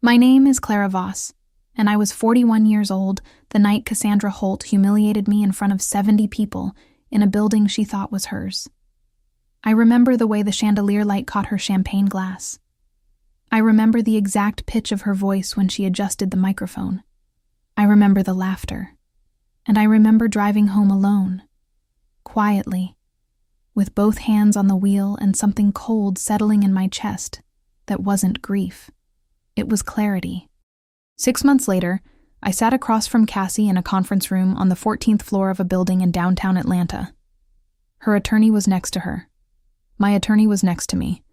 My name is Clara Voss, and I was 41 years old the night Cassandra Holt humiliated me in front of 70 people in a building she thought was hers. I remember the way the chandelier light caught her champagne glass. I remember the exact pitch of her voice when she adjusted the microphone. I remember the laughter. And I remember driving home alone, quietly, with both hands on the wheel and something cold settling in my chest that wasn't grief. It was clarity. 6 months later, I sat across from Cassie in a conference room on the 14th floor of a building in downtown Atlanta. Her attorney was next to her. My attorney was next to me.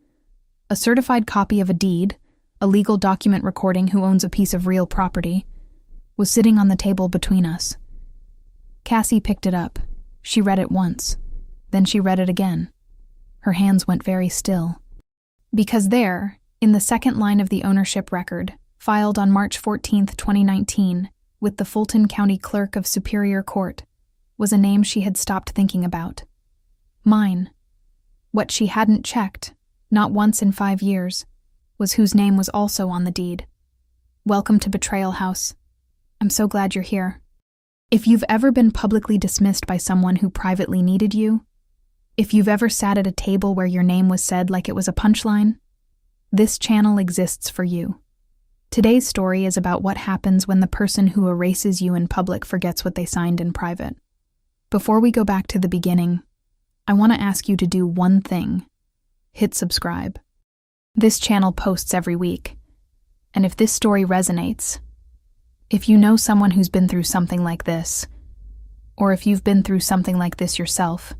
A certified copy of a deed, a legal document recording who owns a piece of real property, was sitting on the table between us. Cassie picked it up. She read it once. Then she read it again. Her hands went very still. Because there, in the second line of the ownership record, filed on March 14, 2019, with the Fulton County Clerk of Superior Court, was a name she had stopped thinking about. Mine. What she hadn't checked, not once in 5 years, was whose name was also on the deed. Welcome to Betrayal House. I'm so glad you're here. If you've ever been publicly dismissed by someone who privately needed you, if you've ever sat at a table where your name was said like it was a punchline, this channel exists for you. Today's story is about what happens when the person who erases you in public forgets what they signed in private. Before we go back to the beginning, I want to ask you to do one thing. Hit subscribe. This channel posts every week, and if this story resonates, if you know someone who's been through something like this, or if you've been through something like this yourself,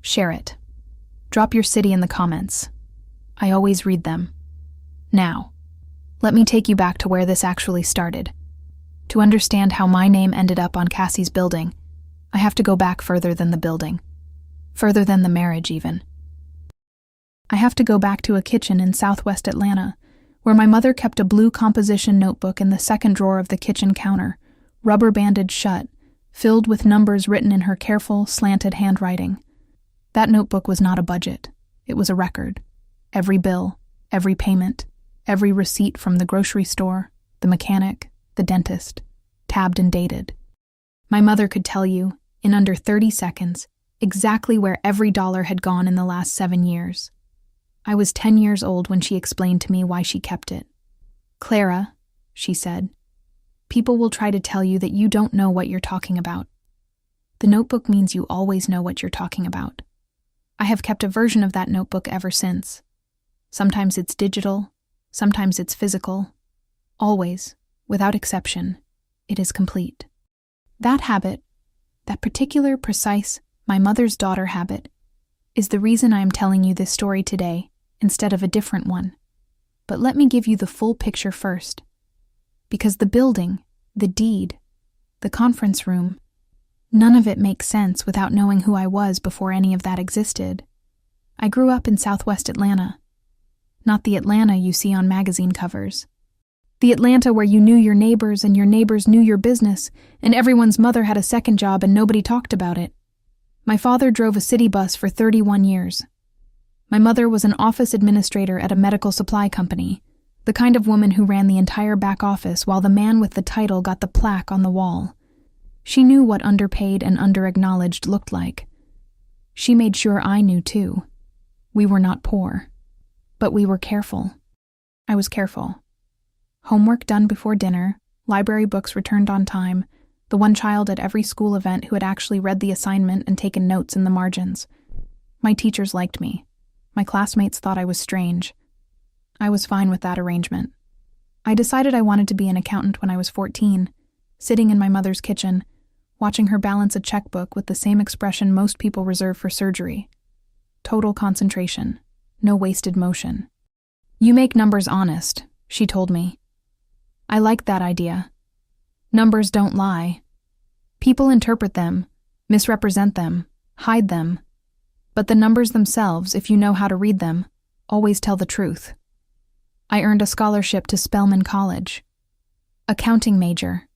share it. Drop your city in the comments. I always read them. Now, let me take you back to where this actually started. To understand how my name ended up on Cassie's building, I have to go back further than the building. Further than the marriage, even. I have to go back to a kitchen in southwest Atlanta, where my mother kept a blue composition notebook in the second drawer of the kitchen counter, rubber-banded shut, filled with numbers written in her careful, slanted handwriting. That notebook was not a budget. It was a record. Every bill, every payment, every receipt from the grocery store, the mechanic, the dentist, tabbed and dated. My mother could tell you, in under 30 seconds, exactly where every dollar had gone in the last 7 years. I was 10 years old when she explained to me why she kept it. Clara, she said, people will try to tell you that you don't know what you're talking about. The notebook means you always know what you're talking about. I have kept a version of that notebook ever since. Sometimes it's digital, sometimes it's physical. Always, without exception, it is complete. That habit, that particular, precise, my mother's daughter habit, is the reason I am telling you this story today instead of a different one. But let me give you the full picture first. Because the building, the deed, the conference room, none of it makes sense without knowing who I was before any of that existed. I grew up in southwest Atlanta. Not the Atlanta you see on magazine covers. The Atlanta where you knew your neighbors and your neighbors knew your business, and everyone's mother had a second job and nobody talked about it. My father drove a city bus for 31 years. My mother was an office administrator at a medical supply company, the kind of woman who ran the entire back office while the man with the title got the plaque on the wall. She knew what underpaid and underacknowledged looked like. She made sure I knew too. We were not poor, but we were careful. I was careful. Homework done before dinner, library books returned on time, the one child at every school event who had actually read the assignment and taken notes in the margins. My teachers liked me. My classmates thought I was strange. I was fine with that arrangement. I decided I wanted to be an accountant when I was 14, sitting in my mother's kitchen, watching her balance a checkbook with the same expression most people reserve for surgery. Total concentration. No wasted motion. You make numbers honest, she told me. I liked that idea. Numbers don't lie. People interpret them, misrepresent them, hide them. But the numbers themselves, if you know how to read them, always tell the truth. I earned a scholarship to Spelman College. Accounting major.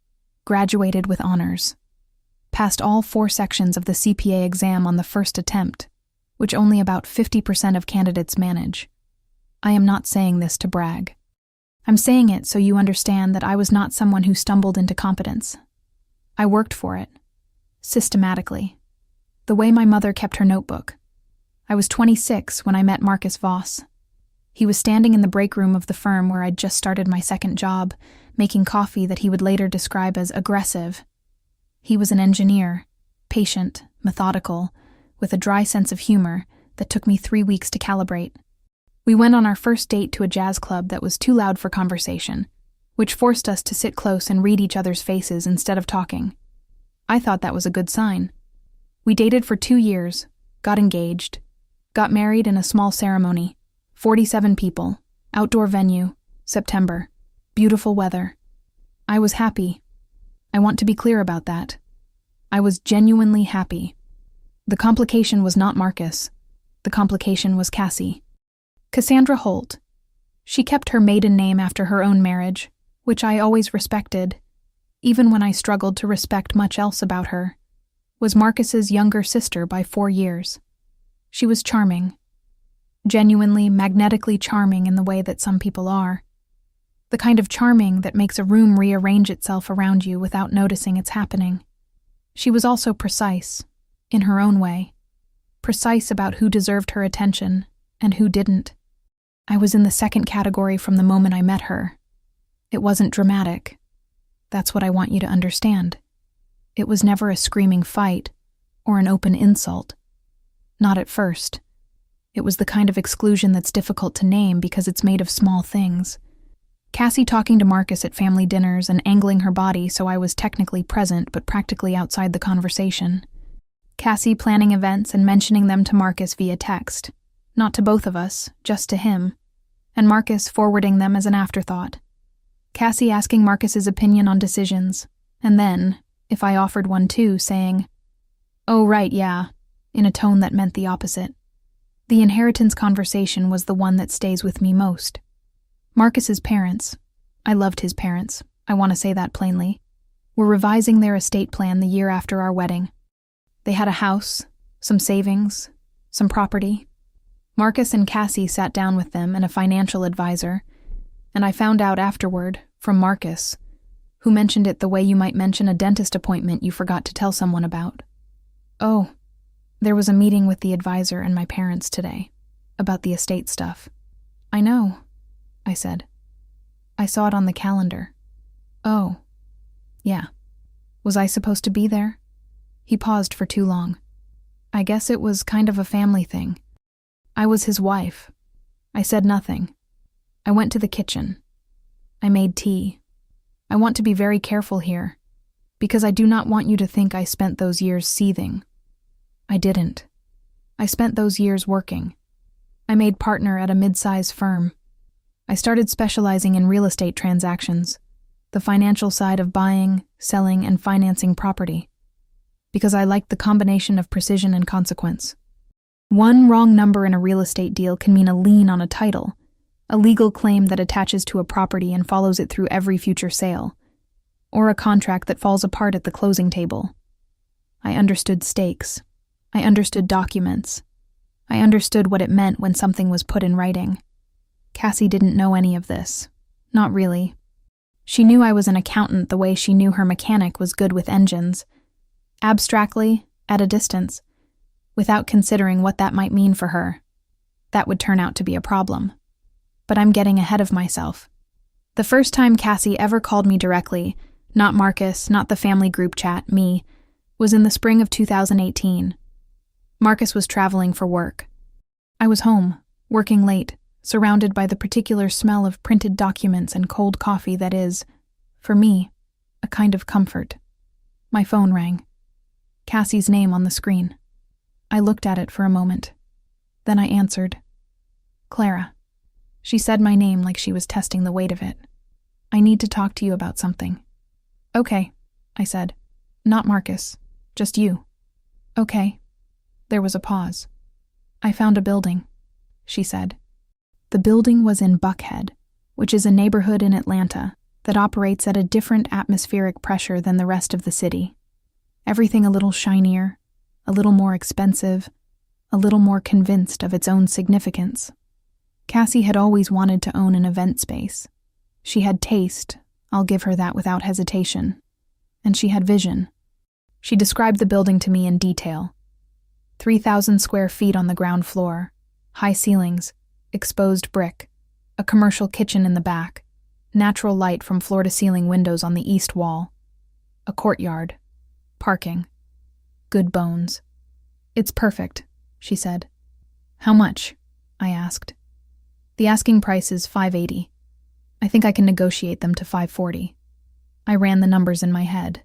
Graduated with honors. Passed all 4 sections of the CPA exam on the first attempt, which only about 50% of candidates manage. I am not saying this to brag. I'm saying it so you understand that I was not someone who stumbled into competence. I worked for it. Systematically. The way my mother kept her notebook. I was 26 when I met Marcus Voss. He was standing in the break room of the firm where I'd just started my second job, making coffee that he would later describe as aggressive. He was an engineer, patient, methodical, with a dry sense of humor that took me 3 weeks to calibrate. We went on our first date to a jazz club that was too loud for conversation, which forced us to sit close and read each other's faces instead of talking. I thought that was a good sign. We dated for 2 years, got engaged, got married in a small ceremony, 47 people, outdoor venue, September, beautiful weather. I was happy. I want to be clear about that. I was genuinely happy. The complication was not Marcus. The complication was Cassie. Cassandra Holt. She kept her maiden name after her own marriage, which I always respected, even when I struggled to respect much else about her, was Marcus's younger sister by 4 years. She was charming. Genuinely, magnetically charming in the way that some people are. The kind of charming that makes a room rearrange itself around you without noticing it's happening. She was also precise, in her own way. Precise about who deserved her attention and who didn't. I was in the second category from the moment I met her. It wasn't dramatic. That's what I want you to understand. It was never a screaming fight or an open insult. Not at first. It was the kind of exclusion that's difficult to name because it's made of small things. Cassie talking to Marcus at family dinners and angling her body so I was technically present but practically outside the conversation. Cassie planning events and mentioning them to Marcus via text. Not to both of us, just to him. And Marcus forwarding them as an afterthought. Cassie asking Marcus's opinion on decisions, and then, if I offered one too, saying, "Oh right, yeah," in a tone that meant the opposite. The inheritance conversation was the one that stays with me most. Marcus's parents, I loved his parents, I want to say that plainly, were revising their estate plan the year after our wedding. They had a house, some savings, some property. Marcus and Cassie sat down with them and a financial advisor, and I found out afterward, from Marcus, who mentioned it the way you might mention a dentist appointment you forgot to tell someone about. "Oh, there was a meeting with the advisor and my parents today, about the estate stuff." "I know," I said. "I saw it on the calendar." "Oh, yeah. Was I supposed to be there?" He paused for too long. "I guess it was kind of a family thing. I was his wife." I said nothing. I went to the kitchen. I made tea. I want to be very careful here, because I do not want you to think I spent those years seething. I didn't. I spent those years working. I made partner at a mid-size firm. I started specializing in real estate transactions, the financial side of buying, selling, and financing property, because I liked the combination of precision and consequence. One wrong number in a real estate deal can mean a lien on a title, a legal claim that attaches to a property and follows it through every future sale, or a contract that falls apart at the closing table. I understood stakes. I understood documents. I understood what it meant when something was put in writing. Cassie didn't know any of this. Not really. She knew I was an accountant the way she knew her mechanic was good with engines. Abstractly, at a distance, without considering what that might mean for her. That would turn out to be a problem. But I'm getting ahead of myself. The first time Cassie ever called me directly, not Marcus, not the family group chat, me, was in the spring of 2018. Marcus was traveling for work. I was home, working late, surrounded by the particular smell of printed documents and cold coffee that is, for me, a kind of comfort. My phone rang. Cassie's name on the screen. I looked at it for a moment. Then I answered. "Clara." She said my name like she was testing the weight of it. "I need to talk to you about something." "Okay," I said. "Not Marcus. Just you." "Okay." There was a pause. "I found a building," she said. The building was in Buckhead, which is a neighborhood in Atlanta that operates at a different atmospheric pressure than the rest of the city. Everything a little shinier, a little more expensive, a little more convinced of its own significance. Cassie had always wanted to own an event space. She had taste, I'll give her that without hesitation. And she had vision. She described the building to me in detail. 3,000 square feet on the ground floor, high ceilings, exposed brick, a commercial kitchen in the back, natural light from floor-to-ceiling windows on the east wall, a courtyard, parking, good bones. It's perfect, she said. How much? I asked. The asking price is $580. I think I can negotiate them to $540. I ran the numbers in my head.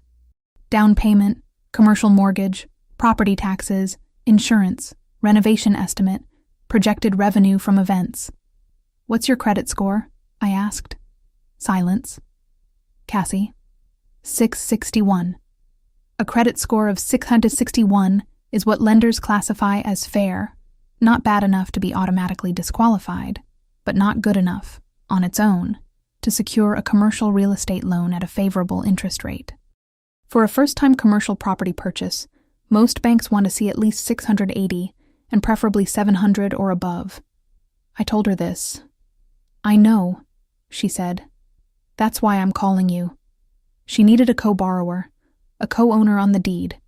Down payment, commercial mortgage, property taxes, insurance, renovation estimate, projected revenue from events. What's your credit score? I asked. Silence. Cassie. 661. A credit score of 661 is what lenders classify as fair, not bad enough to be automatically disqualified, but not good enough, on its own, to secure a commercial real estate loan at a favorable interest rate. For a first-time commercial property purchase, most banks want to see at least 680 and preferably 700 or above. I told her this. I know, she said. That's why I'm calling you. She needed a co-borrower, a co-owner on the deed,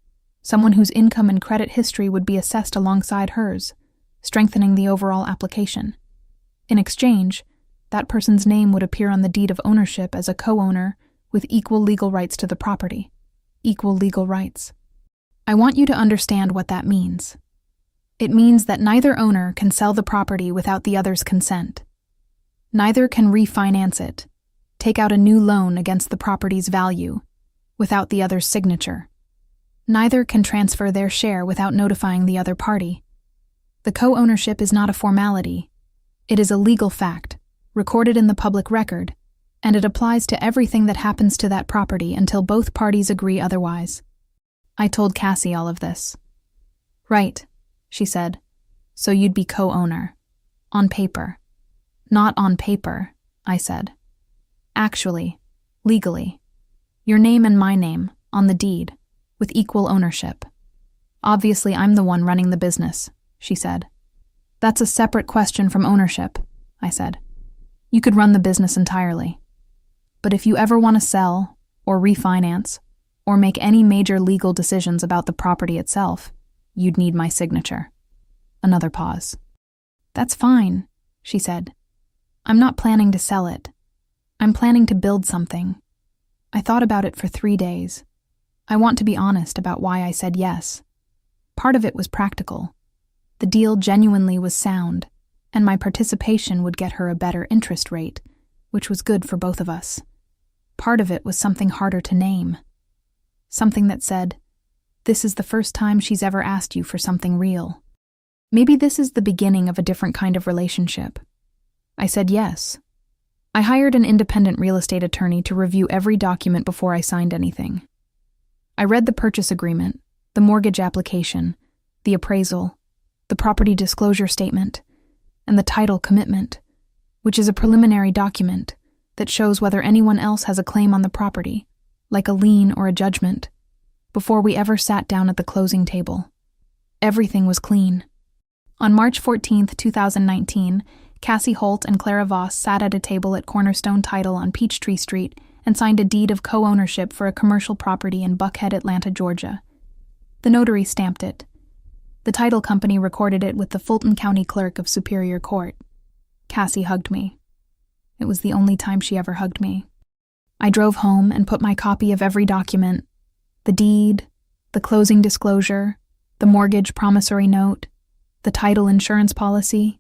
someone whose income and credit history would be assessed alongside hers, strengthening the overall application. In exchange, that person's name would appear on the deed of ownership as a co-owner with equal legal rights to the property. Equal legal rights. I want you to understand what that means. It means that neither owner can sell the property without the other's consent. Neither can refinance it, take out a new loan against the property's value, without the other's signature. Neither can transfer their share without notifying the other party. The co-ownership is not a formality. It is a legal fact, recorded in the public record, and it applies to everything that happens to that property until both parties agree otherwise. I told Cassie all of this. Right, she said. So you'd be co-owner. On paper. Not on paper, I said. Actually, legally. Your name and my name, on the deed, with equal ownership. Obviously, I'm the one running the business, she said. That's a separate question from ownership, I said. You could run the business entirely. But if you ever want to sell, or refinance, or make any major legal decisions about the property itself, you'd need my signature. Another pause. That's fine, she said. I'm not planning to sell it. I'm planning to build something. I thought about it for 3 days. I want to be honest about why I said yes. Part of it was practical. The deal genuinely was sound, and my participation would get her a better interest rate, which was good for both of us. Part of it was something harder to name. Something that said, this is the first time she's ever asked you for something real. Maybe this is the beginning of a different kind of relationship. I said yes. I hired an independent real estate attorney to review every document before I signed anything. I read the purchase agreement, the mortgage application, the appraisal, the property disclosure statement, and the title commitment, which is a preliminary document that shows whether anyone else has a claim on the property, like a lien or a judgment, before we ever sat down at the closing table. Everything was clean. On March 14, 2019, Cassie Holt and Clara Voss sat at a table at Cornerstone Title on Peachtree Street and signed a deed of co-ownership for a commercial property in Buckhead, Atlanta, Georgia. The notary stamped it. The title company recorded it with the Fulton County Clerk of Superior Court. Cassie hugged me. It was the only time she ever hugged me. I drove home and put my copy of every document, the deed, the closing disclosure, the mortgage promissory note, the title insurance policy,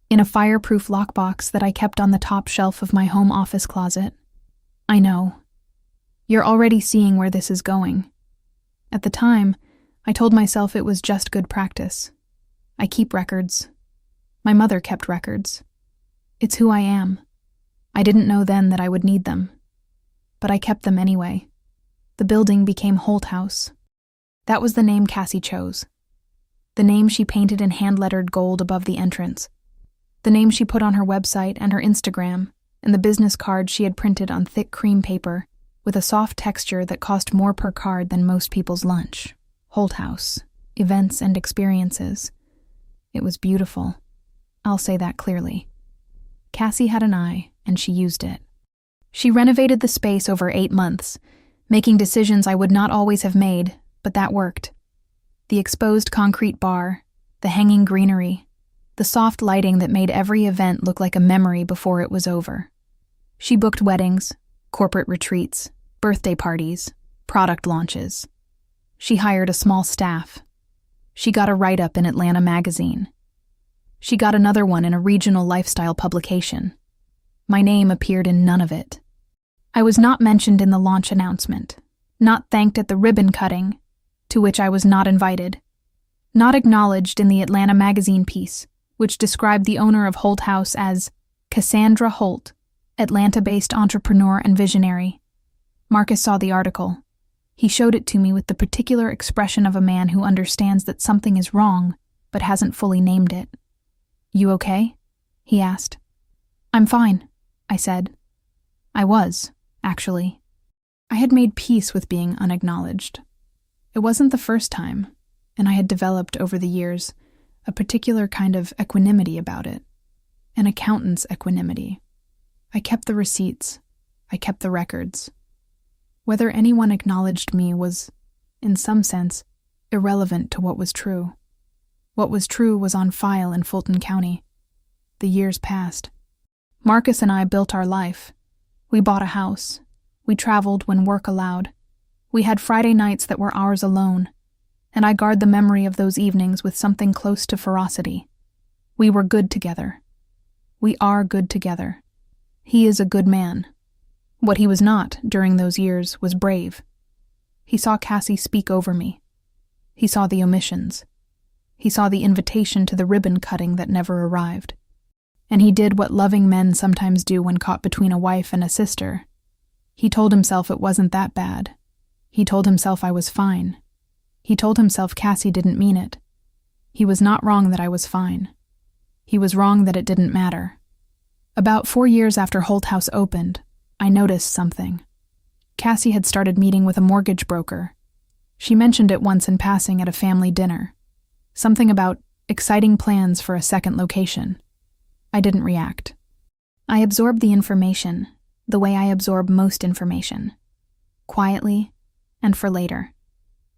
in a fireproof lockbox that I kept on the top shelf of my home office closet. I know. You're already seeing where this is going. At the time, I told myself it was just good practice. I keep records. My mother kept records. It's who I am. I didn't know then that I would need them. But I kept them anyway. The building became Holt House. That was the name Cassie chose. The name she painted in hand-lettered gold above the entrance. The name she put on her website and her Instagram, and the business card she had printed on thick cream paper with a soft texture that cost more per card than most people's lunch. Holt House. Events and experiences. It was beautiful. I'll say that clearly. Cassie had an eye, and she used it. She renovated the space over 8 months, making decisions I would not always have made, but that worked. The exposed concrete bar, the hanging greenery, the soft lighting that made every event look like a memory before it was over. She booked weddings, corporate retreats, birthday parties, product launches. She hired a small staff. She got a write-up in Atlanta magazine. She got another one in a regional lifestyle publication. My name appeared in none of it. I was not mentioned in the launch announcement, not thanked at the ribbon cutting, to which I was not invited, not acknowledged in the Atlanta magazine piece, which described the owner of Holt House as Cassandra Holt, Atlanta-based entrepreneur and visionary. Marcus saw the article. He showed it to me with the particular expression of a man who understands that something is wrong, but hasn't fully named it. "You okay?" he asked. "I'm fine," I said. I was, actually. I had made peace with being unacknowledged. It wasn't the first time, and I had developed over the years a particular kind of equanimity about it, an accountant's equanimity. I kept the receipts. I kept the records. Whether anyone acknowledged me was, in some sense, irrelevant to what was true. What was true was on file in Fulton County. The years passed. Marcus and I built our life. We bought a house. We traveled when work allowed. We had Friday nights that were ours alone, and I guard the memory of those evenings with something close to ferocity. We were good together. We are good together. He is a good man. What he was not during those years was brave. He saw Cassie speak over me. He saw the omissions. He saw the invitation to the ribbon cutting that never arrived. And he did what loving men sometimes do when caught between a wife and a sister. He told himself it wasn't that bad. He told himself I was fine. He told himself Cassie didn't mean it. He was not wrong that I was fine. He was wrong that it didn't matter. About 4 years after Holt House opened, I noticed something. Cassie had started meeting with a mortgage broker. She mentioned it once in passing at a family dinner. Something about exciting plans for a second location. I didn't react. I absorbed the information the way I absorb most information. Quietly, and for later.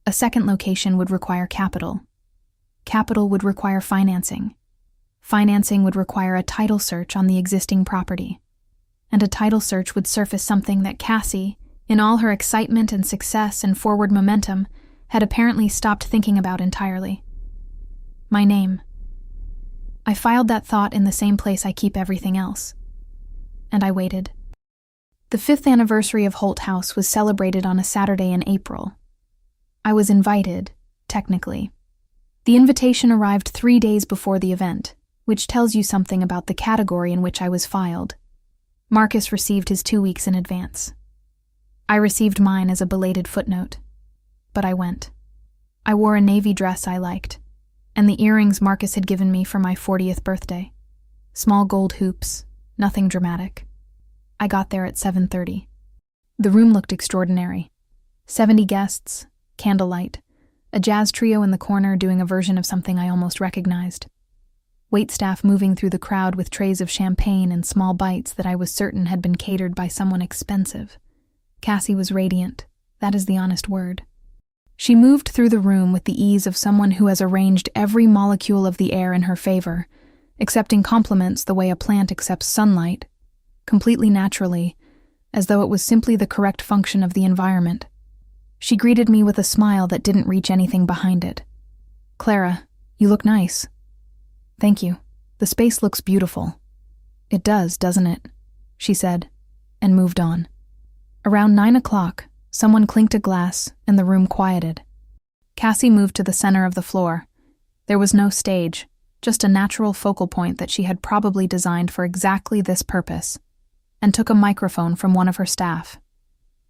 A second location would require capital. Capital would require financing. Financing would require a title search on the existing property. And a title search would surface something that Cassie, in all her excitement and success and forward momentum, had apparently stopped thinking about entirely. My name. I filed that thought in the same place I keep everything else. And I waited. The 5th anniversary of Holt House was celebrated on a Saturday in April. I was invited, technically. The invitation arrived 3 days before the event, which tells you something about the category in which I was filed. Marcus received his 2 weeks in advance. I received mine as a belated footnote. But I went. I wore a navy dress I liked, and the earrings Marcus had given me for my 40th birthday. Small gold hoops, nothing dramatic. I got there at 7:30. The room looked extraordinary. 70 guests, candlelight, a jazz trio in the corner doing a version of something I almost recognized. Waitstaff moving through the crowd with trays of champagne and small bites that I was certain had been catered by someone expensive. Cassie was radiant. That is the honest word. She moved through the room with the ease of someone who has arranged every molecule of the air in her favor, accepting compliments the way a plant accepts sunlight, completely naturally, as though it was simply the correct function of the environment. She greeted me with a smile that didn't reach anything behind it. "Clara, you look nice." "Thank you. The space looks beautiful." "It does, doesn't it?" she said, and moved on. Around 9 o'clock, someone clinked a glass, and the room quieted. Cassie moved to the center of the floor. There was no stage, just a natural focal point that she had probably designed for exactly this purpose, and took a microphone from one of her staff.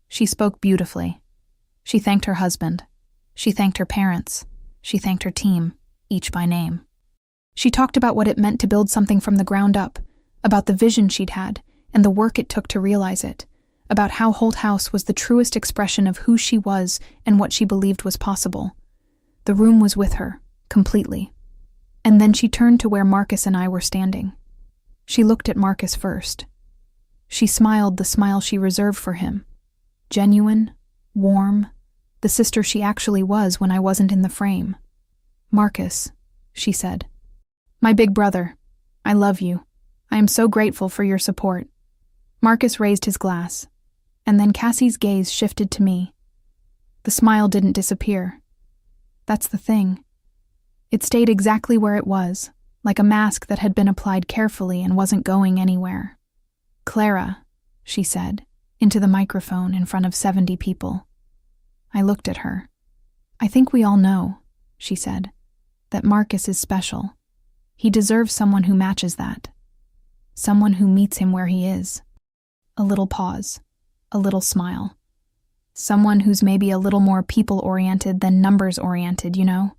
She spoke beautifully. She thanked her husband. She thanked her parents. She thanked her team, each by name. She talked about what it meant to build something from the ground up, about the vision she'd had, and the work it took to realize it, about how Holt House was the truest expression of who she was and what she believed was possible. The room was with her, completely. And then she turned to where Marcus and I were standing. She looked at Marcus first. She smiled the smile she reserved for him. Genuine, warm, the sister she actually was when I wasn't in the frame. "Marcus," she said. "My big brother, I love you. I am so grateful for your support." Marcus raised his glass, and then Cassie's gaze shifted to me. The smile didn't disappear. That's the thing. It stayed exactly where it was, like a mask that had been applied carefully and wasn't going anywhere. "Clara," she said, into the microphone in front of 70 people. I looked at her. "I think we all know," she said, "that Marcus is special. He deserves someone who matches that. Someone who meets him where he is." A little pause, a little smile. Someone who's maybe a little more people-oriented than numbers-oriented, you know?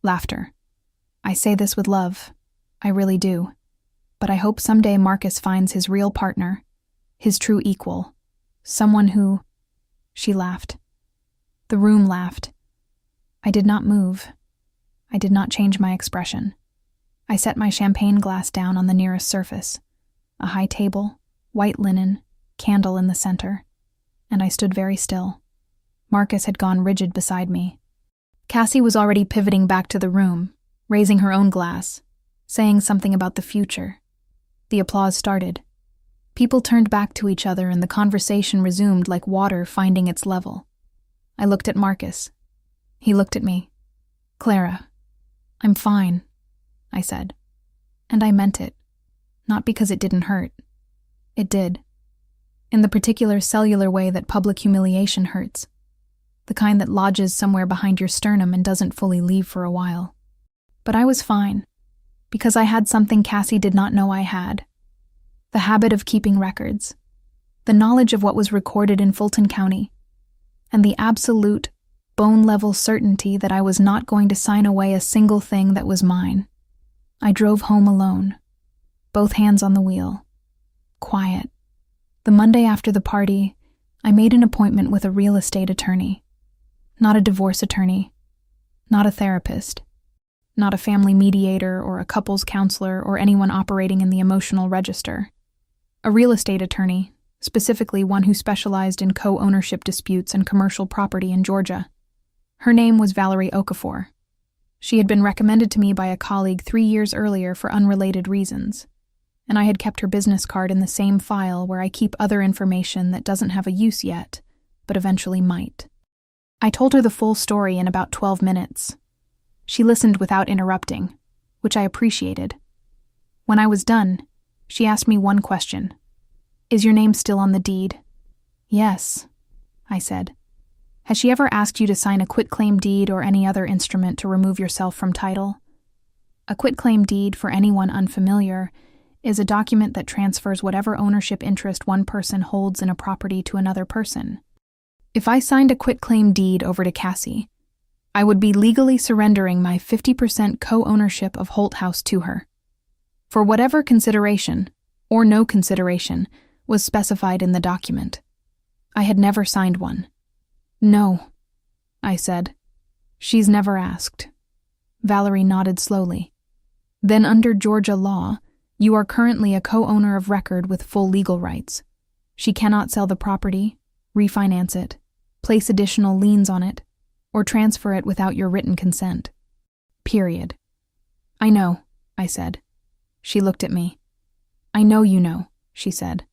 Laughter. I say this with love. I really do. But I hope someday Marcus finds his real partner, his true equal, someone who... She laughed. The room laughed. I did not move. I did not change my expression. I set my champagne glass down on the nearest surface. A high table, white linen, candle in the center. And I stood very still. Marcus had gone rigid beside me. Cassie was already pivoting back to the room, raising her own glass, saying something about the future. The applause started. People turned back to each other and the conversation resumed like water finding its level. I looked at Marcus. He looked at me. "Clara, I'm fine," I said. And I meant it. Not because it didn't hurt. It did. In the particular cellular way that public humiliation hurts. The kind that lodges somewhere behind your sternum and doesn't fully leave for a while. But I was fine, because I had something Cassie did not know I had. The habit of keeping records. The knowledge of what was recorded in Fulton County. And the absolute, bone-level certainty that I was not going to sign away a single thing that was mine. I drove home alone, both hands on the wheel. Quiet. The Monday after the party, I made an appointment with a real estate attorney. Not a divorce attorney. Not a therapist. Not a family mediator or a couples counselor or anyone operating in the emotional register. A real estate attorney, specifically one who specialized in co-ownership disputes and commercial property in Georgia. Her name was Valerie Okafor. She had been recommended to me by a colleague 3 years earlier for unrelated reasons, and I had kept her business card in the same file where I keep other information that doesn't have a use yet, but eventually might. I told her the full story in about 12 minutes. She listened without interrupting, which I appreciated. When I was done, she asked me one question. "Is your name still on the deed?" "Yes," I said. "Has she ever asked you to sign a quitclaim deed or any other instrument to remove yourself from title?" A quitclaim deed, for anyone unfamiliar, is a document that transfers whatever ownership interest one person holds in a property to another person. If I signed a quitclaim deed over to Cassie, I would be legally surrendering my 50% co-ownership of Holt House to her. For whatever consideration, or no consideration, was specified in the document. I had never signed one. "No," I said. "She's never asked." Valerie nodded slowly. "Then under Georgia law, you are currently a co-owner of record with full legal rights. She cannot sell the property, refinance it, place additional liens on it, or transfer it without your written consent. Period." "I know," I said. She looked at me. "I know you know," she said.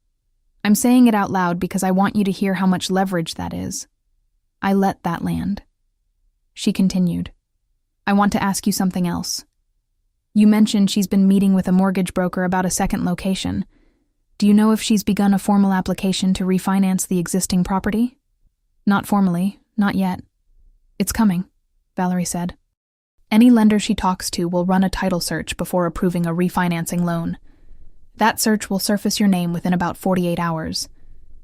"I'm saying it out loud because I want you to hear how much leverage that is. I let that land." She continued. "I want to ask you something else. You mentioned she's been meeting with a mortgage broker about a second location. Do you know if she's begun a formal application to refinance the existing property?" "Not formally, not yet." "It's coming," Valerie said. "Any lender she talks to will run a title search before approving a refinancing loan. That search will surface your name within about 48 hours.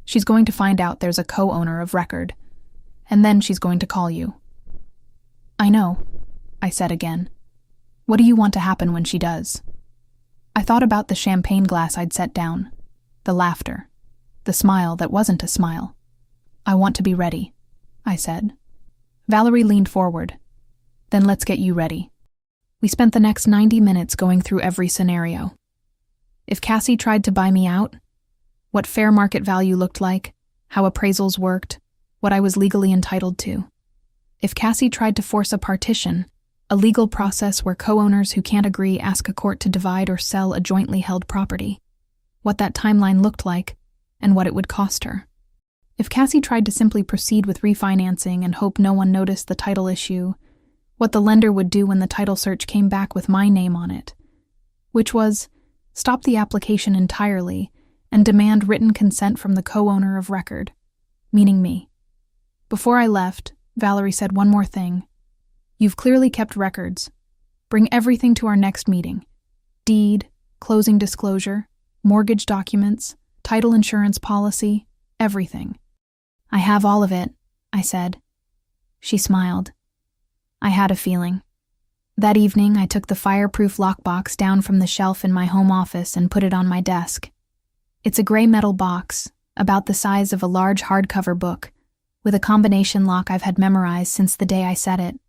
She's going to find out there's a co-owner of record. And then she's going to call you." "I know," I said again. "What do you want to happen when she does?" I thought about the champagne glass I'd set down, the laughter, the smile that wasn't a smile. "I want to be ready," I said. Valerie leaned forward. "Then let's get you ready." We spent the next 90 minutes going through every scenario. If Cassie tried to buy me out, what fair market value looked like, how appraisals worked, what I was legally entitled to. If Cassie tried to force a partition, a legal process where co-owners who can't agree ask a court to divide or sell a jointly held property, what that timeline looked like, and what it would cost her. If Cassie tried to simply proceed with refinancing and hope no one noticed the title issue, what the lender would do when the title search came back with my name on it, which was stop the application entirely and demand written consent from the co-owner of record, meaning me. Before I left, Valerie said one more thing. You've clearly kept records. Bring everything to our next meeting. Deed, closing disclosure, mortgage documents, title insurance policy, everything. I have all of it, I said. She smiled. I had a feeling. That evening, I took the fireproof lockbox down from the shelf in my home office and put it on my desk. It's a gray metal box, about the size of a large hardcover book, with a combination lock I've had memorized since the day I set it.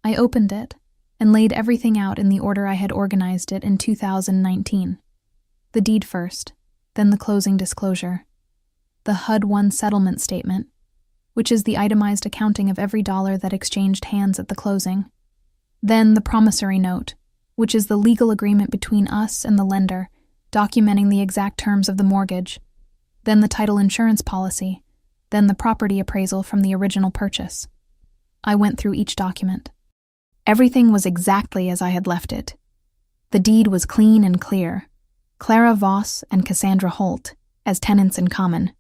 I opened it and laid everything out in the order I had organized it in 2019. The deed first, then the closing disclosure. The HUD-1 settlement statement, which is the itemized accounting of every dollar that exchanged hands at the closing. Then the promissory note, which is the legal agreement between us and the lender, documenting the exact terms of the mortgage. Then the title insurance policy. Then the property appraisal from the original purchase. I went through each document. Everything was exactly as I had left it. The deed was clean and clear. Clara Voss and Cassandra Holt as tenants in common,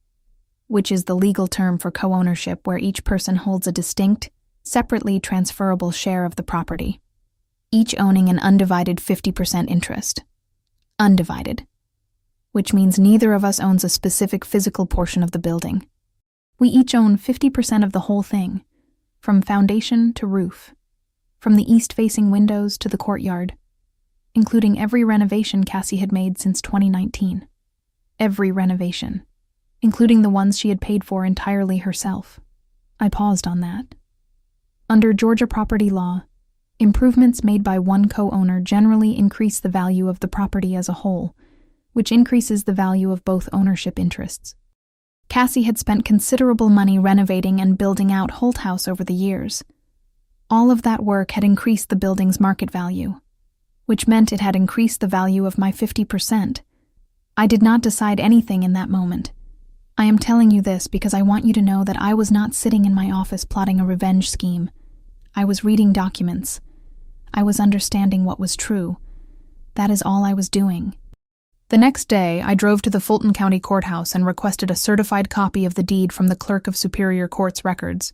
which is the legal term for co-ownership where each person holds a distinct, separately transferable share of the property, each owning an undivided 50% interest. Undivided, which means neither of us owns a specific physical portion of the building. We each own 50% of the whole thing, from foundation to roof, from the east-facing windows to the courtyard, including every renovation Cassie had made since 2019. Every renovation, including the ones she had paid for entirely herself. I paused on that. Under Georgia property law, improvements made by one co-owner generally increase the value of the property as a whole, which increases the value of both ownership interests. Cassie had spent considerable money renovating and building out Holt House over the years. All of that work had increased the building's market value, which meant it had increased the value of my 50%. I did not decide anything in that moment. I am telling you this because I want you to know that I was not sitting in my office plotting a revenge scheme. I was reading documents. I was understanding what was true. That is all I was doing. The next day, I drove to the Fulton County courthouse and requested a certified copy of the deed from the Clerk of Superior Court's records.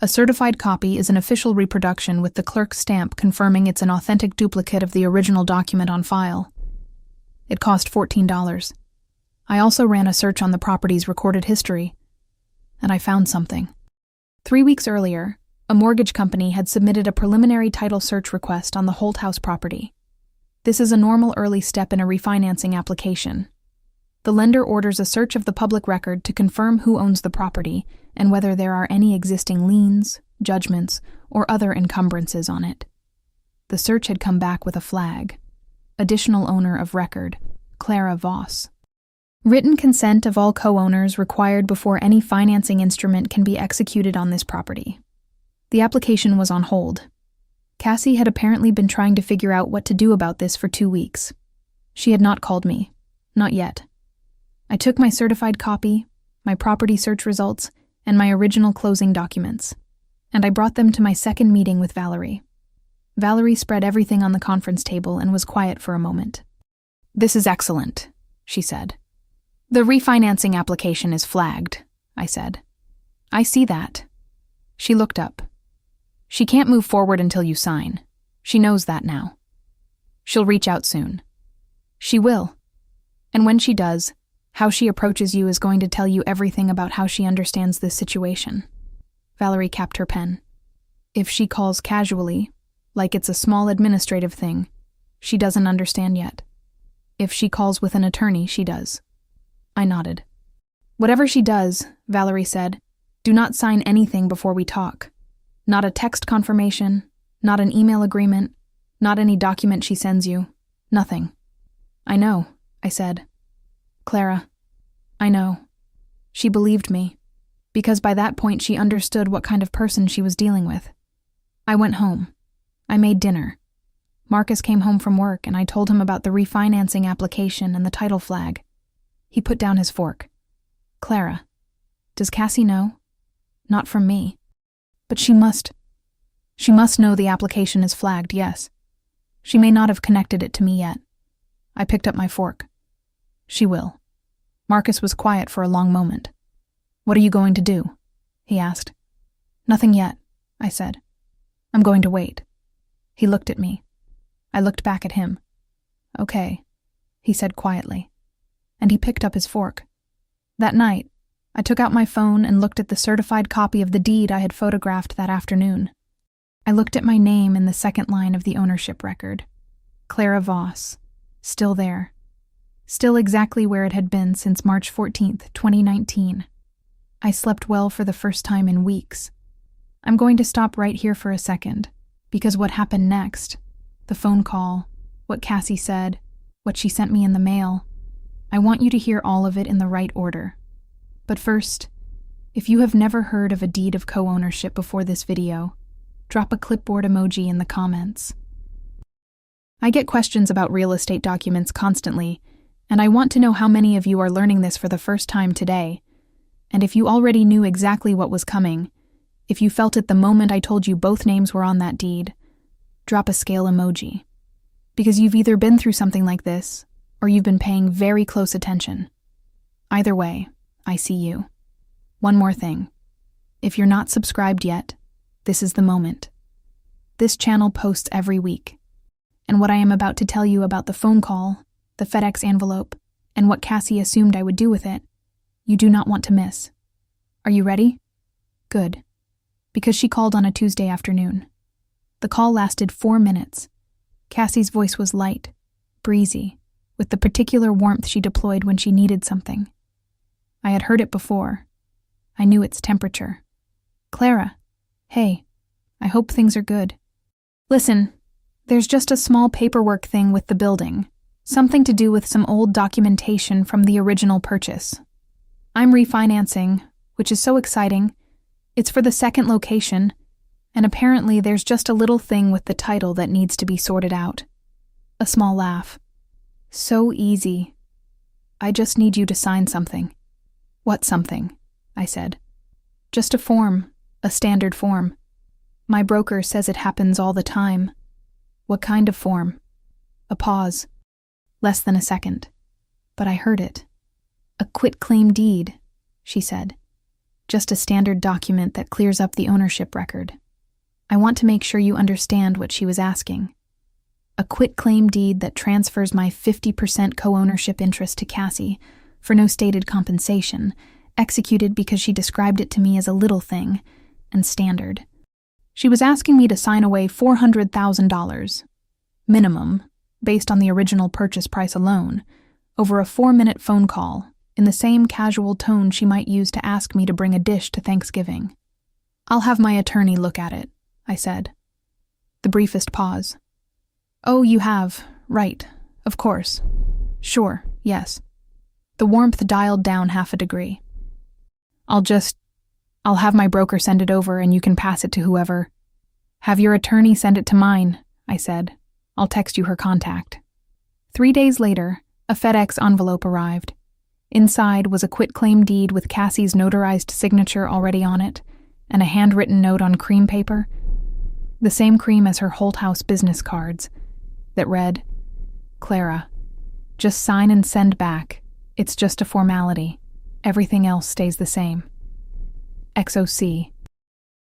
A certified copy is an official reproduction with the clerk's stamp confirming it's an authentic duplicate of the original document on file. It cost $14. I also ran a search on the property's recorded history, and I found something. 3 weeks earlier, a mortgage company had submitted a preliminary title search request on the Holt House property. This is a normal early step in a refinancing application. The lender orders a search of the public record to confirm who owns the property and whether there are any existing liens, judgments, or other encumbrances on it. The search had come back with a flag. Additional owner of record, Clara Voss. Written consent of all co-owners required before any financing instrument can be executed on this property. The application was on hold. Cassie had apparently been trying to figure out what to do about this for 2 weeks. She had not called me. Not yet. I took my certified copy, my property search results, and my original closing documents, and I brought them to my second meeting with Valerie. Valerie spread everything on the conference table and was quiet for a moment. "This is excellent," she said. "The refinancing application is flagged," I said. "I see that." She looked up. "She can't move forward until you sign. She knows that now. She'll reach out soon." "She will. And when she does, how she approaches you is going to tell you everything about how she understands this situation." Valerie capped her pen. "If she calls casually, like it's a small administrative thing, she doesn't understand yet. If she calls with an attorney, she does." I nodded. "Whatever she does," Valerie said, "do not sign anything before we talk. Not a text confirmation, not an email agreement, not any document she sends you. Nothing." "I know," I said. "Clara, I know. She believed me, because by that point she understood what kind of person she was dealing with. I went home. I made dinner. Marcus came home from work and I told him about the refinancing application and the title flag. He put down his fork. Clara, does Cassie know? Not from me. But she must know the application is flagged, yes. She may not have connected it to me yet. I picked up my fork. She will. Marcus was quiet for a long moment. What are you going to do? He asked. Nothing yet, I said. I'm going to wait. He looked at me. I looked back at him. Okay, he said quietly. And he picked up his fork. That night, I took out my phone and looked at the certified copy of the deed I had photographed that afternoon. I looked at my name in the second line of the ownership record. Clara Voss. Still there. Still exactly where it had been since March 14th, 2019. I slept well for the first time in weeks. I'm going to stop right here for a second, because what happened next, the phone call, what Cassie said, what she sent me in the mail, I want you to hear all of it in the right order. But first, if you have never heard of a deed of co-ownership before this video, drop a clipboard emoji in the comments. I get questions about real estate documents constantly, and I want to know how many of you are learning this for the first time today. And if you already knew exactly what was coming, if you felt it the moment I told you both names were on that deed, drop a scale emoji. Because you've either been through something like this, or you've been paying very close attention. Either way, I see you. One more thing. If you're not subscribed yet, this is the moment. This channel posts every week. And what I am about to tell you about the phone call, the FedEx envelope, and what Cassie assumed I would do with it, you do not want to miss. Are you ready? Good. Because she called on a Tuesday afternoon. The call lasted 4 minutes. Cassie's voice was light, breezy, with the particular warmth she deployed when she needed something. I had heard it before. I knew its temperature. Clara, hey, I hope things are good. Listen, there's just a small paperwork thing with the building, something to do with some old documentation from the original purchase. I'm refinancing, which is so exciting. It's for the second location, and apparently there's just a little thing with the title that needs to be sorted out. A small laugh. So easy. I just need you to sign something. What something? I said. Just a form, a standard form. My broker says it happens all the time. What kind of form? A pause. Less than a second. But I heard it. A quitclaim deed, she said. Just a standard document that clears up the ownership record. I want to make sure you understand what she was asking. A quitclaim deed that transfers my 50% co-ownership interest to Cassie for no stated compensation, executed because she described it to me as a little thing, and standard. She was asking me to sign away $400,000, minimum, based on the original purchase price alone, over a 4-minute phone call, in the same casual tone she might use to ask me to bring a dish to Thanksgiving. I'll have my attorney look at it, I said. The briefest pause. Oh, you have, right, of course. Sure, yes. The warmth dialed down half a degree. I'll have my broker send it over and you can pass it to whoever. Have your attorney send it to mine, I said. I'll text you her contact. 3 days later, a FedEx envelope arrived. Inside was a quitclaim deed with Cassie's notarized signature already on it, and a handwritten note on cream paper, the same cream as her Holt House business cards, that read, Clara, just sign and send back. It's just a formality. Everything else stays the same. XOC.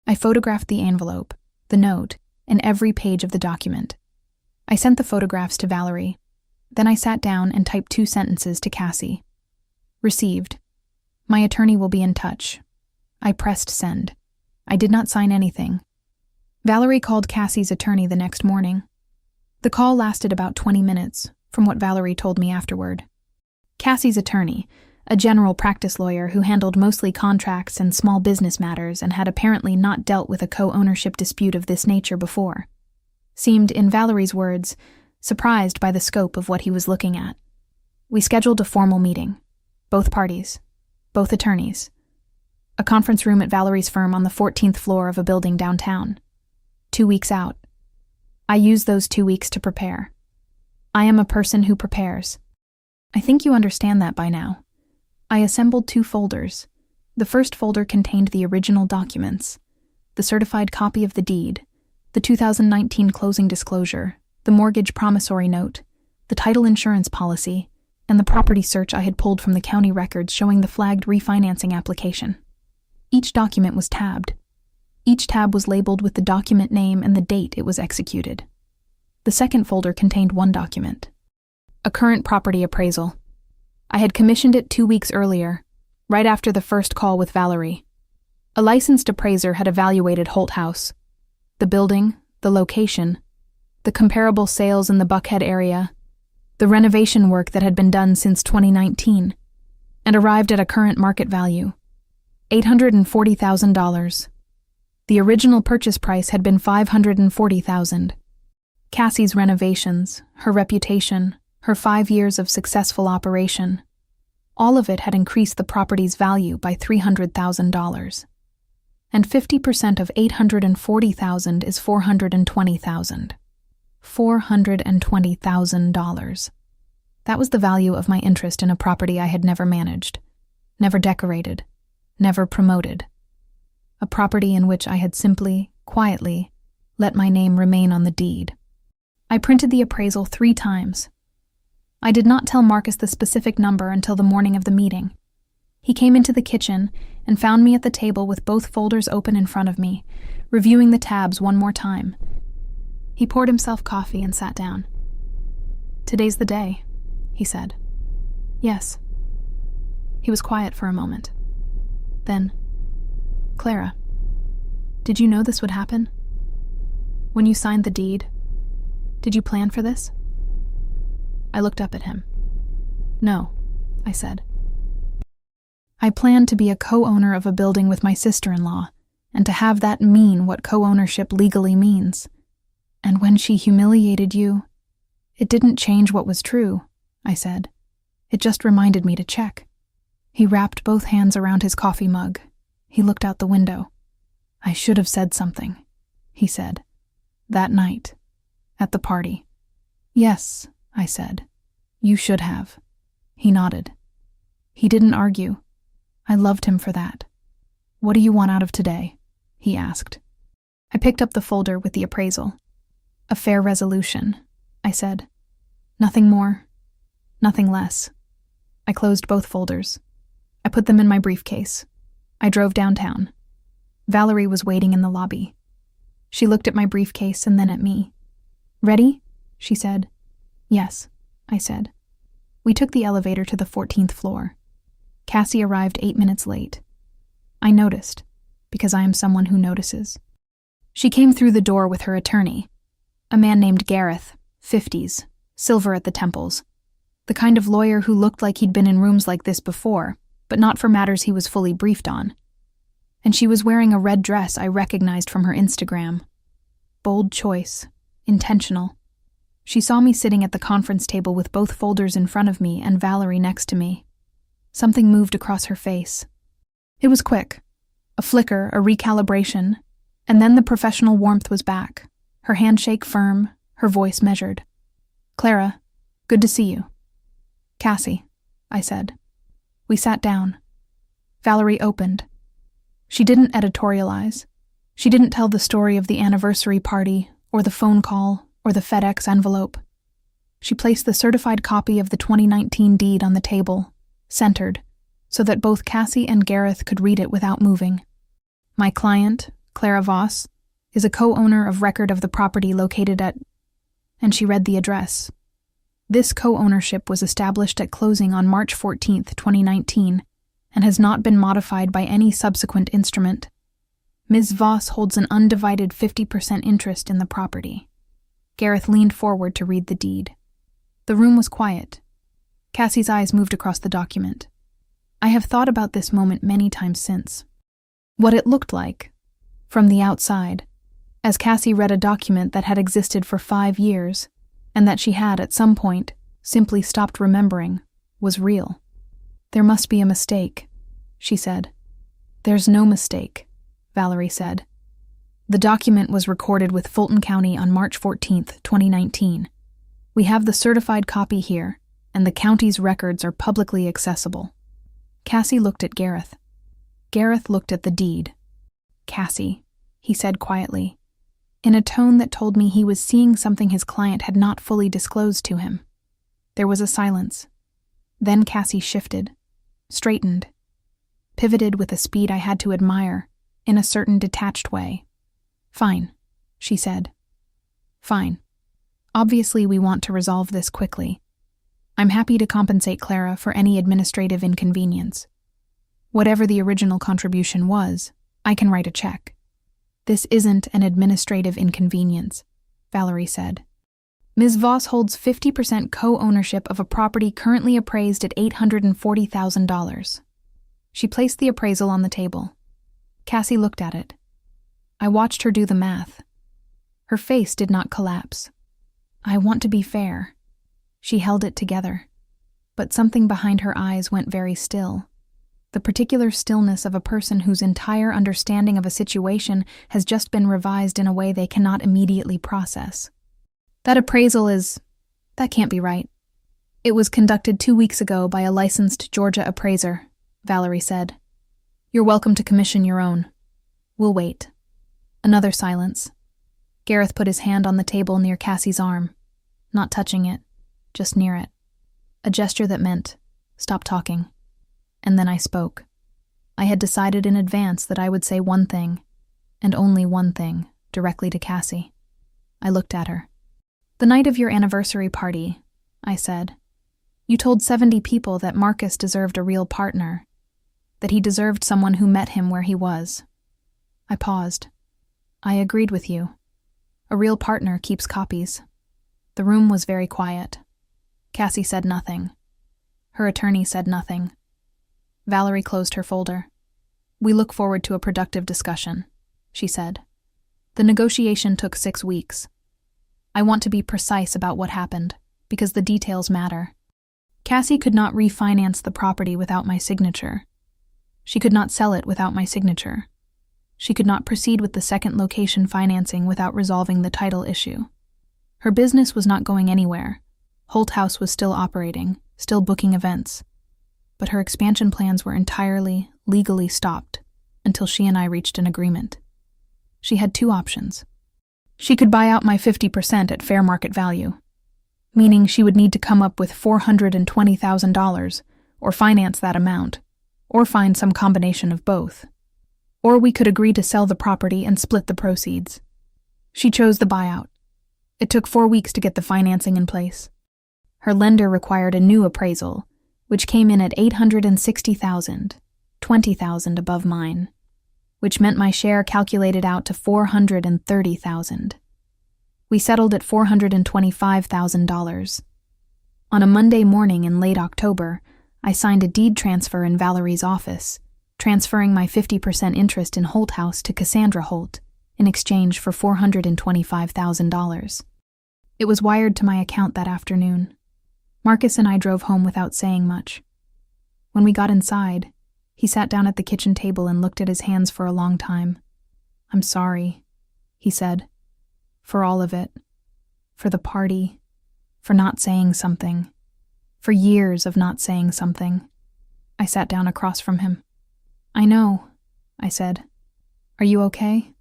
I photographed the envelope, the note, and every page of the document. I sent the photographs to Valerie. Then I sat down and typed 2 sentences to Cassie. Received. My attorney will be in touch. I pressed send. I did not sign anything. Valerie called Cassie's attorney the next morning. The call lasted about 20 minutes, from what Valerie told me afterward. Cassie's attorney, a general practice lawyer who handled mostly contracts and small business matters and had apparently not dealt with a co-ownership dispute of this nature before, seemed, in Valerie's words, surprised by the scope of what he was looking at. We scheduled a formal meeting. both parties, both attorneys. A conference room at Valerie's firm on the 14th floor of a building downtown. 2 weeks out. I used those 2 weeks to prepare. I am a person who prepares. I think you understand that by now. I assembled 2 folders. The first folder contained the original documents, the certified copy of the deed, the 2019 closing disclosure, the mortgage promissory note, the title insurance policy, and the property search I had pulled from the county records showing the flagged refinancing application. Each document was tabbed. Each tab was labeled with the document name and the date it was executed. The second folder contained one document, a current property appraisal. I had commissioned it 2 weeks earlier, right after the first call with Valerie. A licensed appraiser had evaluated Holt House, the building, the location, the comparable sales in the Buckhead area, the renovation work that had been done since 2019, and arrived at a current market value, $840,000. The original purchase price had been $540,000. Cassie's renovations, her reputation, her 5 years of successful operation, all of it had increased the property's value by $300,000. And 50% of $840,000 is $420,000. $420,000. That was the value of my interest in a property I had never managed, never decorated, never promoted. A property in which I had simply, quietly, let my name remain on the deed. I printed the appraisal 3 times. I did not tell Marcus the specific number until the morning of the meeting. He came into the kitchen and found me at the table with both folders open in front of me, reviewing the tabs one more time. He poured himself coffee and sat down. "Today's the day," he said. "Yes." He was quiet for a moment. Then, "Clara, did you know this would happen? When you signed the deed, did you plan for this?" I looked up at him. "No," I said. "I planned to be a co-owner of a building with my sister-in-law, and to have that mean what co-ownership legally means. And when she humiliated you, it didn't change what was true," I said. "It just reminded me to check." He wrapped both hands around his coffee mug. He looked out the window. "I should have said something," he said. "That night, at the party." "Yes," I said. "You should have." He nodded. He didn't argue. I loved him for that. "What do you want out of today?" he asked. I picked up the folder with the appraisal. "A fair resolution," I said. "Nothing more, nothing less." I closed both folders. I put them in my briefcase. I drove downtown. Valerie was waiting in the lobby. She looked at my briefcase and then at me. "Ready?" she said. "Yes," I said. We took the elevator to the 14th floor. Cassie arrived 8 minutes late. I noticed, because I am someone who notices. She came through the door with her attorney, a man named Gareth, 50s, silver at the temples, the kind of lawyer who looked like he'd been in rooms like this before, but not for matters he was fully briefed on. And she was wearing a red dress I recognized from her Instagram. Bold choice, intentional. She saw me sitting at the conference table with both folders in front of me and Valerie next to me. Something moved across her face. It was quick. A flicker, a recalibration, and then the professional warmth was back, her handshake firm, her voice measured. "Clara, good to see you." "Cassie," I said. We sat down. Valerie opened. She didn't editorialize. She didn't tell the story of the anniversary party, or the phone call, or the FedEx envelope. She placed the certified copy of the 2019 deed on the table, centered, so that both Cassie and Gareth could read it without moving. "My client, Clara Voss, is a co-owner of record of the property located at..." And she read the address. "This co-ownership was established at closing on March 14, 2019, and has not been modified by any subsequent instrument. Ms. Voss holds an undivided 50% interest in the property." Gareth leaned forward to read the deed. The room was quiet. Cassie's eyes moved across the document. I have thought about this moment many times since. What it looked like, from the outside, as Cassie read a document that had existed for 5 years, and that she had, at some point, simply stopped remembering, was real. "There must be a mistake," she said. "There's no mistake," Valerie said. "The document was recorded with Fulton County on March 14th, 2019. We have the certified copy here, and the county's records are publicly accessible." Cassie looked at Gareth. Gareth looked at the deed. "Cassie," he said quietly, in a tone that told me he was seeing something his client had not fully disclosed to him. There was a silence. Then Cassie shifted, straightened, pivoted with a speed I had to admire, in a certain detached way. "Fine," she said. "Fine. Obviously we want to resolve this quickly. I'm happy to compensate Clara for any administrative inconvenience. Whatever the original contribution was, I can write a check." "This isn't an administrative inconvenience," Valerie said. "Ms. Voss holds 50% co-ownership of a property currently appraised at $840,000. She placed the appraisal on the table. Cassie looked at it. I watched her do the math. Her face did not collapse. "I want to be fair." She held it together, but something behind her eyes went very still. The particular stillness of a person whose entire understanding of a situation has just been revised in a way they cannot immediately process. "That can't be right. It was conducted 2 weeks ago by a licensed Georgia appraiser," Valerie said. "You're welcome to commission your own. We'll wait." Another silence. Gareth put his hand on the table near Cassie's arm, not touching it, just near it. A gesture that meant, "Stop talking." And then I spoke. I had decided in advance that I would say one thing, and only one thing, directly to Cassie. I looked at her. "The night of your anniversary party," I said, "you told 70 people that Marcus deserved a real partner, that he deserved someone who met him where he was." I paused. "I agreed with you. A real partner keeps copies." The room was very quiet. Cassie said nothing. Her attorney said nothing. Valerie closed her folder. "We look forward to a productive discussion," she said. "The negotiation took 6 weeks. I want to be precise about what happened, because the details matter. Cassie could not refinance the property without my signature. She could not sell it without my signature. She could not proceed with the second location financing without resolving the title issue. Her business was not going anywhere. Holt House was still operating, still booking events. But her expansion plans were entirely, legally stopped until she and I reached an agreement. She had 2 options. She could buy out my 50% at fair market value, meaning she would need to come up with $420,000 or finance that amount, or find some combination of both. Or we could agree to sell the property and split the proceeds. She chose the buyout. It took 4 weeks to get the financing in place. Her lender required a new appraisal, which came in at $860,000, $20,000 above mine, which meant my share calculated out to $430,000. We settled at $425,000. On a Monday morning in late October, I signed a deed transfer in Valerie's office, transferring my 50% interest in Holt House to Cassandra Holt in exchange for $425,000. It was wired to my account that afternoon. Marcus and I drove home without saying much. When we got inside, he sat down at the kitchen table and looked at his hands for a long time. "I'm sorry," he said, "for all of it. For the party. For not saying something. For years of not saying something." I sat down across from him. "I know," I said. "Are you okay?"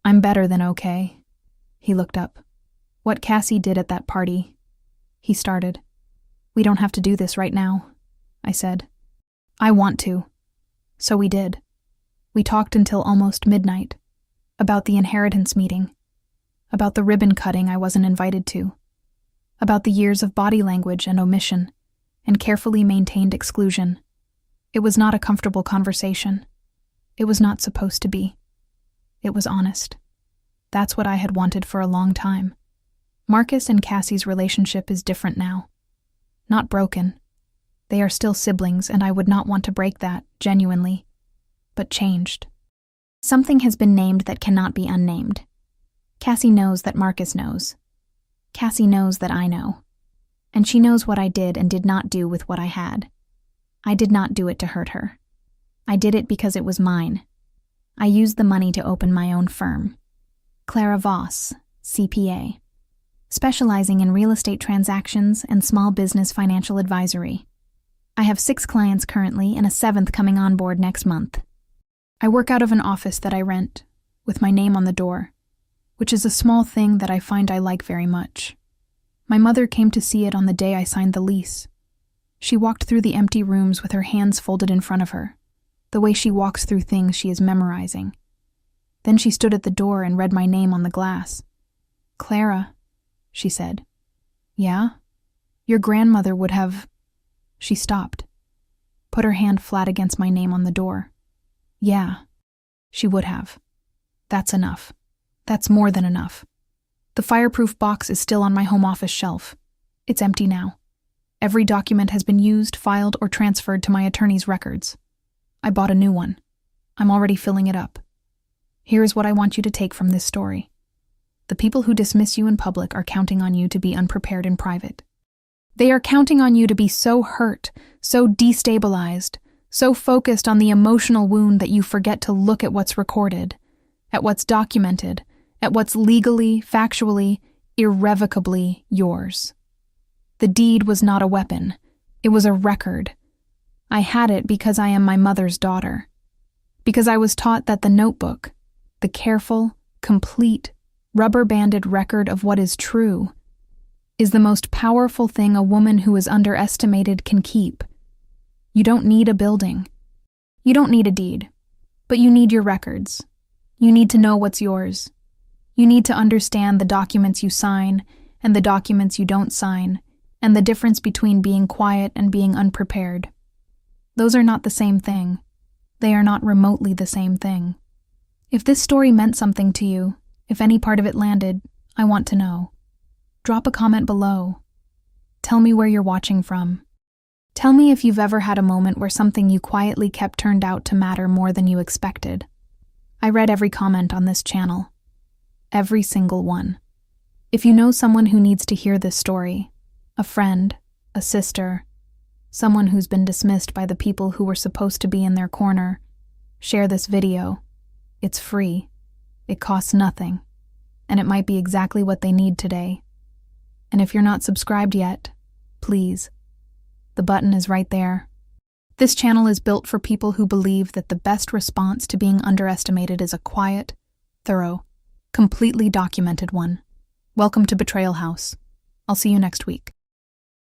"I'm better than okay." He looked up. "What Cassie did at that party," he started. "We don't have to do this right now," I said. "I want to." So we did. We talked until almost midnight. About the inheritance meeting. About the ribbon cutting I wasn't invited to. About the years of body language and omission, and carefully maintained exclusion. It was not a comfortable conversation. It was not supposed to be. It was honest. That's what I had wanted for a long time. Marcus and Cassie's relationship is different now. Not broken. They are still siblings, and I would not want to break that, genuinely. But changed. Something has been named that cannot be unnamed. Cassie knows that Marcus knows. Cassie knows that I know. And she knows what I did and did not do with what I had. I did not do it to hurt her. I did it because it was mine. I used the money to open my own firm. Clara Voss, CPA, specializing in real estate transactions and small business financial advisory. I have 6 clients currently and a 7th coming on board next month. I work out of an office that I rent, with my name on the door, which is a small thing that I find I like very much. My mother came to see it on the day I signed the lease. She walked through the empty rooms with her hands folded in front of her, the way she walks through things she is memorizing. Then she stood at the door and read my name on the glass. "Clara," she said. "Yeah? Your grandmother would have—" She stopped, put her hand flat against my name on the door. "Yeah, she would have. That's enough. That's more than enough. The fireproof box is still on my home office shelf. It's empty now. Every document has been used, filed, or transferred to my attorney's records. I bought a new one. I'm already filling it up. Here is what I want you to take from this story. The people who dismiss you in public are counting on you to be unprepared in private. They are counting on you to be so hurt, so destabilized, so focused on the emotional wound that you forget to look at what's recorded, at what's documented, at what's legally, factually, irrevocably yours. The deed was not a weapon. It was a record. I had it because I am my mother's daughter. Because I was taught that the notebook, the careful, complete, rubber-banded record of what is true, is the most powerful thing a woman who is underestimated can keep. You don't need a building. You don't need a deed. But you need your records. You need to know what's yours. You need to understand the documents you sign and the documents you don't sign, and the difference between being quiet and being unprepared. Those are not the same thing. They are not remotely the same thing. If this story meant something to you, if any part of it landed, I want to know. Drop a comment below. Tell me where you're watching from. Tell me if you've ever had a moment where something you quietly kept turned out to matter more than you expected. I read every comment on this channel. Every single one. If you know someone who needs to hear this story, a friend, a sister, someone who's been dismissed by the people who were supposed to be in their corner, share this video. It's free. It costs nothing. And it might be exactly what they need today. And if you're not subscribed yet, please. The button is right there. This channel is built for people who believe that the best response to being underestimated is a quiet, thorough, completely documented one. Welcome to Betrayal House. I'll see you next week.